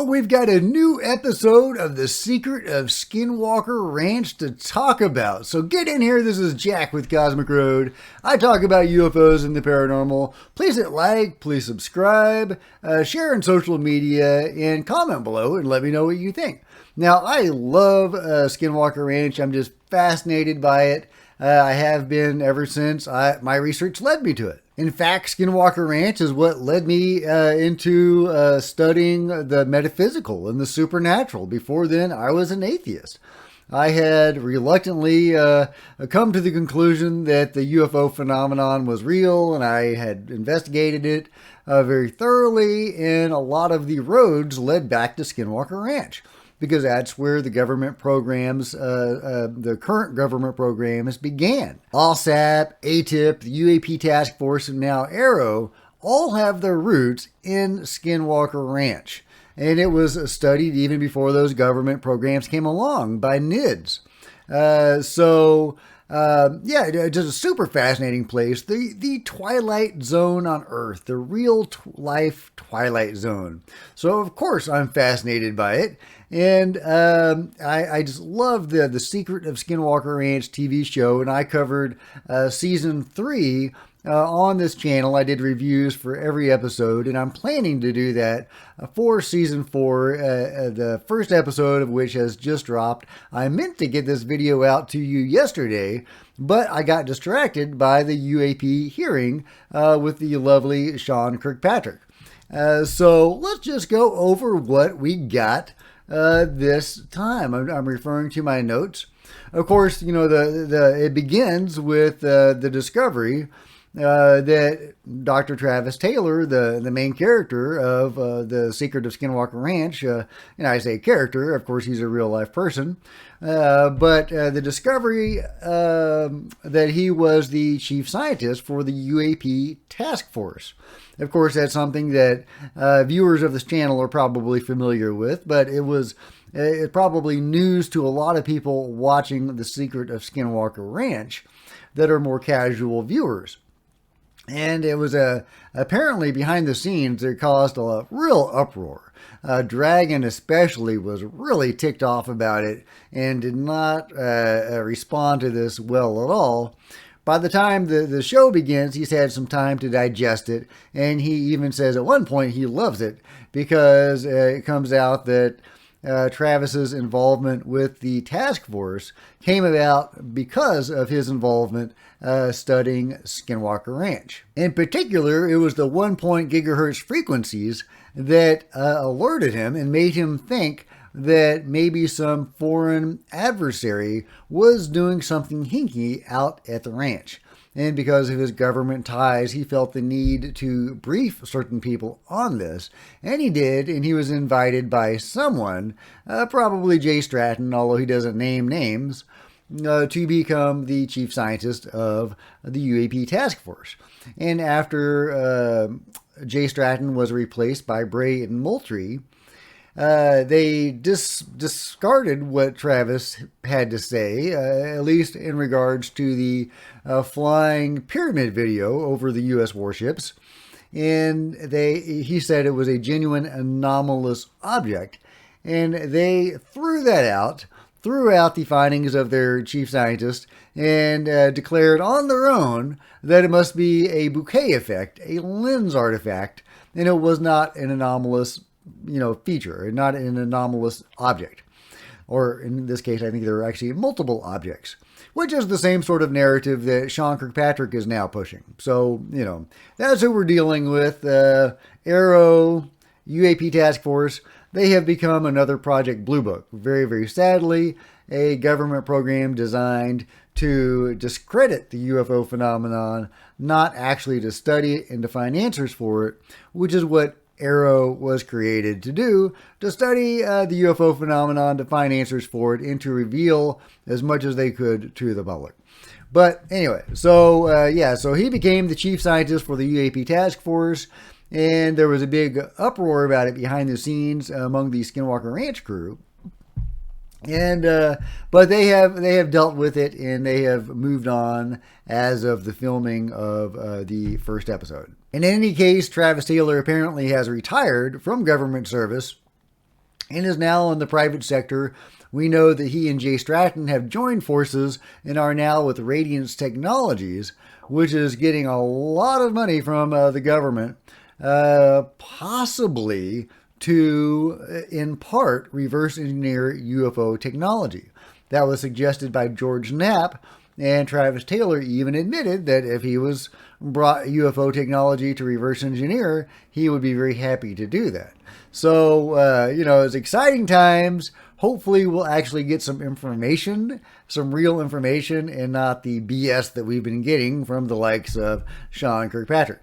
So we've got a new episode of The Secret of Skinwalker Ranch to talk about. So get in here. This is Jack with Cosmic Road. I talk about UFOs and the paranormal. Please hit like, please subscribe, share on social media, and comment below and let me know what you think. Now, I love Skinwalker Ranch. I'm just fascinated by it. I have been ever since my research led me to it. In fact, Skinwalker Ranch is what led me into studying the metaphysical and the supernatural. Before then, I was an atheist. I had reluctantly come to the conclusion that the UFO phenomenon was real, and I had investigated it very thoroughly, and a lot of the roads led back to Skinwalker Ranch, because that's where the government programs, the current government programs began. U.S.A.P, ATIP, the U.A.P task force, and now U.A.P all have their roots in Skinwalker Ranch. And it was studied even before those government programs came along by NIDS. Just a super fascinating place. The Twilight Zone on Earth, the real life Twilight Zone. So, of course, I'm fascinated by it. And I just love the Secret of Skinwalker Ranch TV show. And I covered season 3 on this channel. I did reviews for every episode, and I'm planning to do that for season 4, the first episode of which has just dropped. I meant to get this video out to you yesterday, but I got distracted by the U.A.P hearing with the lovely Sean Kirkpatrick. So let's just go over what we got this time. I'm referring to my notes. Of course, you know, it begins with the discovery that Dr. Travis Taylor, the main character of The Secret of Skinwalker Ranch, and I say character, of course he's a real life person, but the discovery that he was the chief scientist for the U.A.P task force. Of course, that's something that viewers of this channel are probably familiar with, but it's probably news to a lot of people watching The Secret of Skinwalker Ranch that are more casual viewers. And it was apparently behind the scenes, it caused a real uproar. Dragon especially was really ticked off about it and did not respond to this well at all. By the time the show begins, he's had some time to digest it, and he even says at one point he loves it because it comes out that Travis's involvement with the task force came about because of his involvement studying Skinwalker Ranch. In particular, it was the 1 gigahertz frequencies that alerted him and made him think that maybe some foreign adversary was doing something hinky out at the ranch. And because of his government ties, he felt the need to brief certain people on this. And he did, and he was invited by someone, probably Jay Stratton, although he doesn't name names, to become the chief scientist of the U.A.P task force. And after Jay Stratton was replaced by Bray and Moultrie, they discarded what Travis had to say, at least in regards to the flying pyramid video over the U.S. warships. And he said it was a genuine anomalous object. And they threw that out, threw out the findings of their chief scientist, and declared on their own that it must be a bouquet effect, a lens artifact, and it was not an anomalous feature, and not an anomalous object. Or in this case, I think there are actually multiple objects, which is the same sort of narrative that Sean Kirkpatrick is now pushing. So, that's who we're dealing with. Arrow, U.A.P task force, they have become another Project Blue Book. Very, very sadly, a government program designed to discredit the UFO phenomenon, not actually to study it and to find answers for it, which is what Arrow was created to do, to study the UFO phenomenon, to find answers for it, and to reveal as much as they could to the public. But anyway, so he became the chief scientist for the U.A.P task force, and there was a big uproar about it behind the scenes among the Skinwalker Ranch crew. And but they have dealt with it, and they have moved on as of the filming of the first episode. In any case, Travis Taylor apparently has retired from government service and is now in the private sector. We know that he and Jay Stratton have joined forces and are now with Radiance Technologies, which is getting a lot of money from the government, possibly to, in part, reverse engineer UFO technology. That was suggested by George Knapp, and Travis Taylor even admitted that if he was brought UFO technology to reverse engineer, he would be very happy to do that. So, it's exciting times. Hopefully we'll actually get some information, some real information, and not the BS that we've been getting from the likes of Sean Kirkpatrick.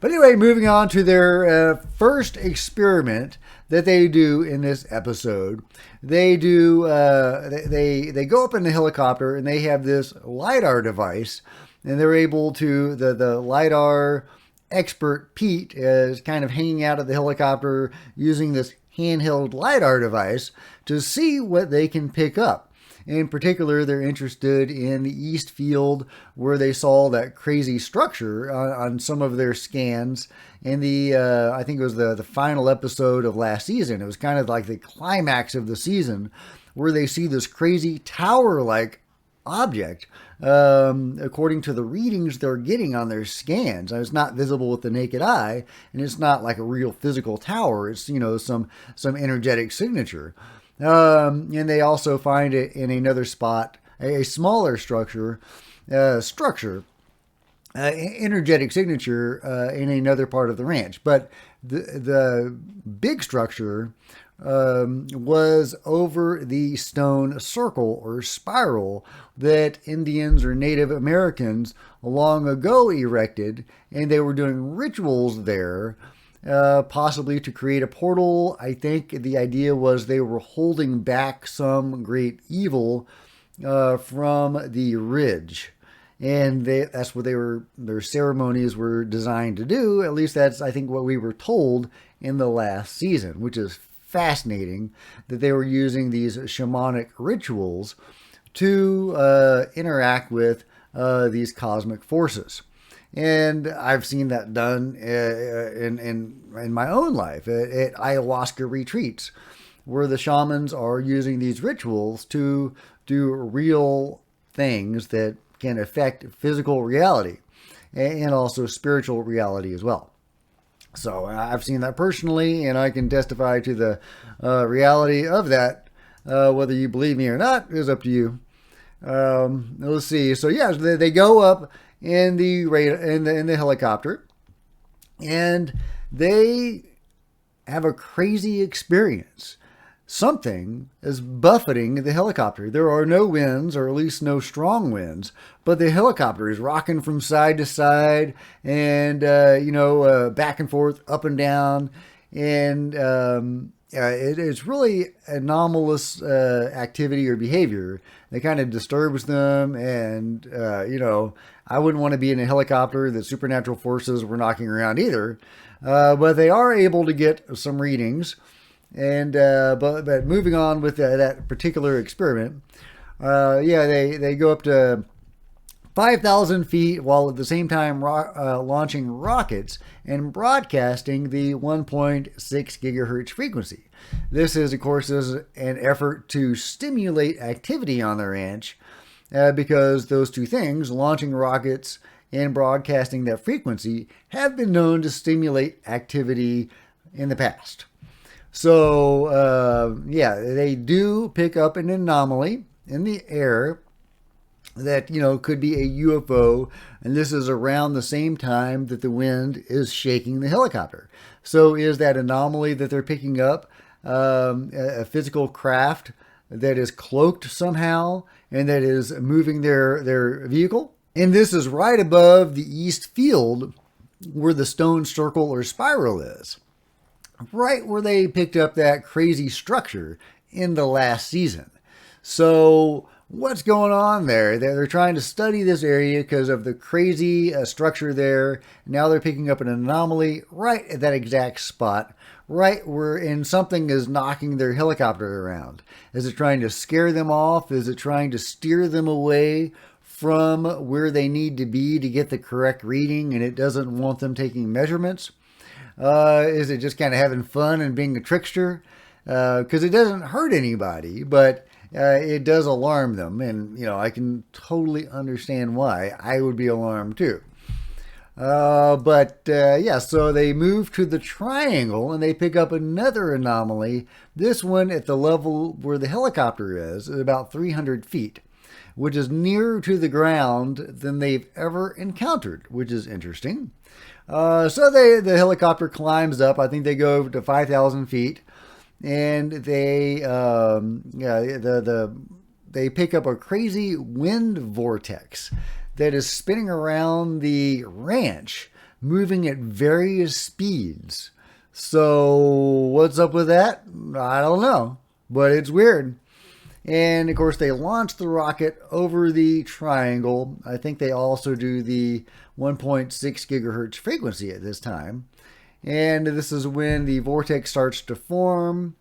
But anyway, moving on to their first experiment that they do in this episode. They do they go up in the helicopter and they have this LiDAR device, and they're able to the LiDAR expert Pete is kind of hanging out of the helicopter using this handheld LiDAR device to see what they can pick up. In particular, they're interested in the east field where they saw that crazy structure on some of their scans in the, I think it was the final episode of last season. It was kind of like the climax of the season where they see this crazy tower-like object, according to the readings they're getting on their scans. It's not visible with the naked eye, and it's not like a real physical tower. It's, some energetic signature. And they also find it in another spot, a smaller energetic signature in another part of the ranch. But the big structure was over the stone circle or spiral that Indians or Native Americans long ago erected, and they were doing rituals there. Possibly to create a portal. I think the idea was they were holding back some great evil from the ridge. And that's what their ceremonies were designed to do. At least that's, I think, what we were told in the last season, which is fascinating that they were using these shamanic rituals to interact with these cosmic forces. And I've seen that done in my own life at ayahuasca retreats, where the shamans are using these rituals to do real things that can affect physical reality and also spiritual reality as well. So I've seen that personally, and I can testify to the reality of that. Whether you believe me or not is up to you. Let's see. So yeah, they go up in the helicopter, and they have a crazy experience. Something is buffeting the helicopter. There are no winds, or at least no strong winds, but the helicopter is rocking from side to side, and back and forth, up and down, and it's really anomalous activity or behavior that kind of disturbs them. And I wouldn't want to be in a helicopter that supernatural forces were knocking around either. But they are able to get some readings. And but moving on with that particular experiment, they go up to 5,000 feet while at the same time launching rockets and broadcasting the 1.6 gigahertz frequency. This is, of course, an effort to stimulate activity on the ranch, because those two things, launching rockets and broadcasting that frequency, have been known to stimulate activity in the past. So, they do pick up an anomaly in the air that, could be a UFO, and this is around the same time that the wind is shaking the helicopter. So is that anomaly that they're picking up a physical craft that is cloaked somehow and that is moving their vehicle? And this is right above the east field where the stone circle or spiral is. Right where they picked up that crazy structure in the last season. So what's going on there? They're trying to study this area because of the crazy structure there. Now they're picking up an anomaly right at that exact spot, right where something is knocking their helicopter around. Is it trying to scare them off? Is it trying to steer them away from where they need to be to get the correct reading, and it doesn't want them taking measurements? Is it just kind of having fun and being a trickster? because it doesn't hurt anybody, but it does alarm them. And, I can totally understand why. I would be alarmed too. Yeah, so they move to the triangle and they pick up another anomaly. This one at the level where the helicopter is at about 300 feet, which is nearer to the ground than they've ever encountered, which is interesting. The helicopter climbs up. I think they go to 5,000 feet, and they pick up a crazy wind vortex that is spinning around the ranch, moving at various speeds. So what's up with that? I don't know, but it's weird. And of course, they launch the rocket over the triangle. I think they also do the 1.6 gigahertz frequency at this time. And this is when the vortex starts to form,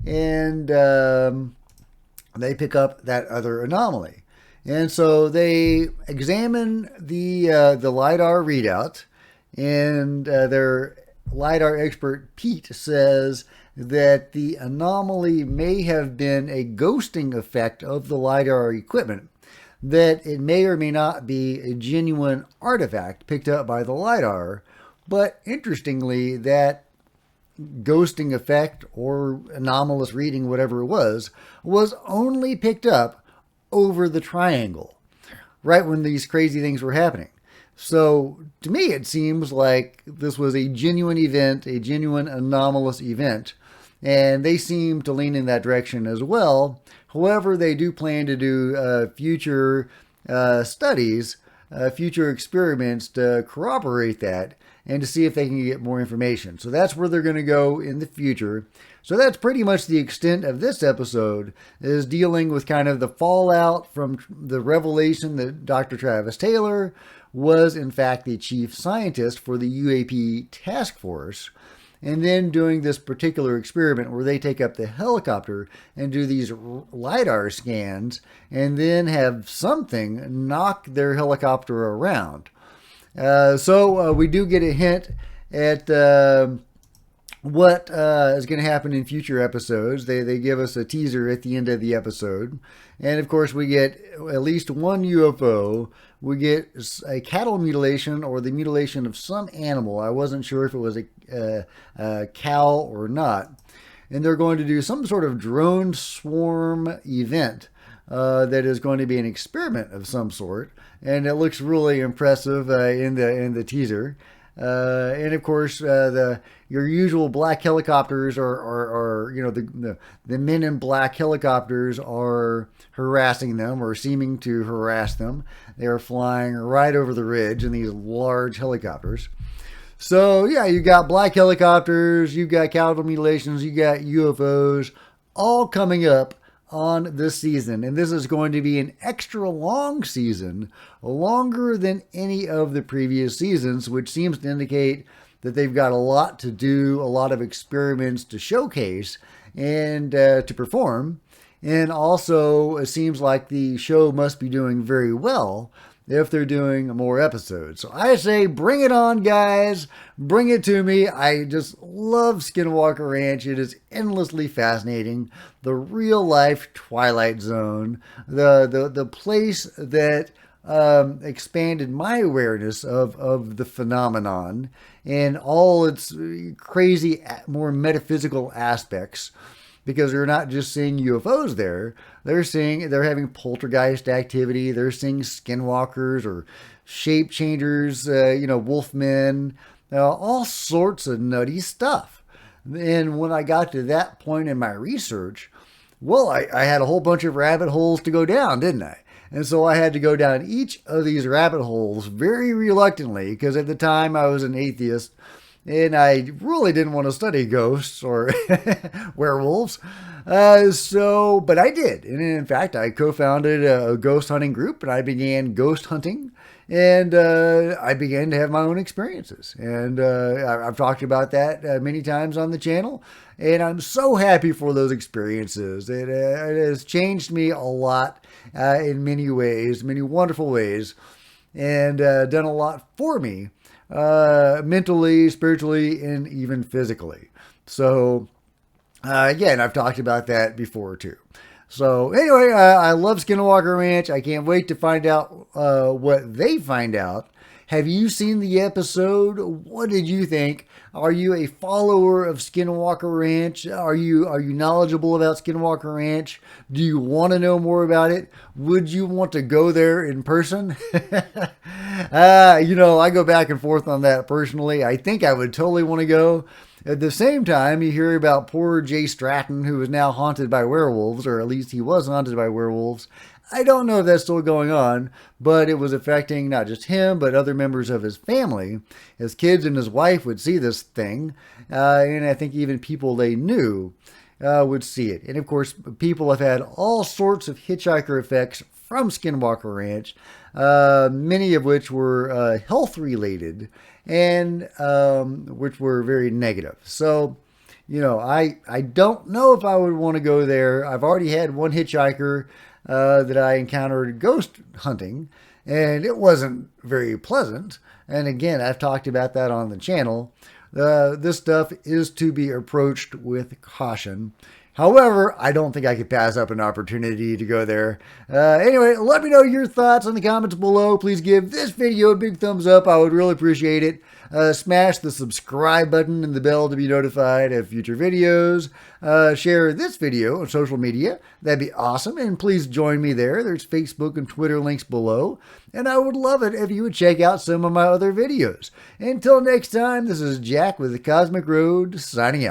and they pick up that other anomaly. And so they examine the LiDAR readout, and their LiDAR expert Pete says that the anomaly may have been a ghosting effect of the LiDAR equipment, that it may or may not be a genuine artifact picked up by the LiDAR, but interestingly, that ghosting effect or anomalous reading, whatever it was only picked up over the triangle, right when these crazy things were happening. So to me, it seems like this was a genuine event, a genuine anomalous event, and they seem to lean in that direction as well. However, they do plan to do future studies, future experiments to corroborate that and to see if they can get more information. So that's where they're going to go in the future. So that's pretty much the extent of this episode, is dealing with kind of the fallout from the revelation that Dr. Travis Taylor was in fact the chief scientist for the U.A.P. task force, and then doing this particular experiment where they take up the helicopter and do these LiDAR scans and then have something knock their helicopter around. So we do get a hint at what is going to happen in future episodes. They give us a teaser at the end of the episode. And of course, we get at least one UFO. We get a cattle mutilation or the mutilation of some animal. I wasn't sure if it was a cow or not. And they're going to do some sort of drone swarm event that is going to be an experiment of some sort. And it looks really impressive in the teaser. And of course, your usual black helicopters are the men in black helicopters are harassing them or seeming to harass them. They are flying right over the ridge in these large helicopters. So yeah, you got black helicopters, you got cattle mutilations, you got UFOs, all coming up on this season. And this is going to be an extra long season, longer than any of the previous seasons, which seems to indicate that they've got a lot to do, a lot of experiments to showcase and to perform. And also, it seems like the show must be doing very well if they're doing more episodes. So I say, bring it on, guys. Bring it to me. I just love Skinwalker Ranch. It is endlessly fascinating. The real life Twilight Zone, the place that expanded my awareness of the phenomenon and all its crazy, more metaphysical aspects. Because they're not just seeing UFOs there. They're having poltergeist activity. They're seeing skinwalkers or shape changers, wolfmen, all sorts of nutty stuff. And when I got to that point in my research, well, I had a whole bunch of rabbit holes to go down, didn't I? And so I had to go down each of these rabbit holes very reluctantly, because at the time I was an atheist. And I really didn't want to study ghosts or werewolves. But I did. And in fact, I co-founded a ghost hunting group and I began ghost hunting. And I began to have my own experiences. And I've talked about that many times on the channel. And I'm so happy for those experiences. It has changed me a lot in many ways, many wonderful ways, and done a lot for me. Mentally, spiritually, and even physically. So Again, I've talked about that before too. So anyway, I love Skinwalker Ranch. I can't wait to find out what they find out. Have you seen the episode? What did you think? Are you a follower of Skinwalker Ranch? Are you knowledgeable about Skinwalker Ranch? Do you want to know more about it? Would you want to go there in person? I go back and forth on that personally. I think I would totally want to go. At the same time, you hear about poor Jay Stratton, who is now haunted by werewolves, or at least he was haunted by werewolves. I don't know if that's still going on, but it was affecting not just him, but other members of his family. His kids and his wife would see this thing, and I think even people they knew would see it. And of course, people have had all sorts of hitchhiker effects from Skinwalker Ranch, many of which were health related and which were very negative. So, I don't know if I would want to go there. I've already had one hitchhiker that I encountered ghost hunting, and it wasn't very pleasant. And again, I've talked about that on the channel. This stuff is to be approached with caution. However, I don't think I could pass up an opportunity to go there. Anyway, let me know your thoughts in the comments below. Please give this video a big thumbs up. I would really appreciate it. Smash the subscribe button and the bell to be notified of future videos. Share this video on social media. That'd be awesome. And please join me there. There's Facebook and Twitter links below. And I would love it if you would check out some of my other videos. Until next time, this is Jack with the Cosmic Road signing out.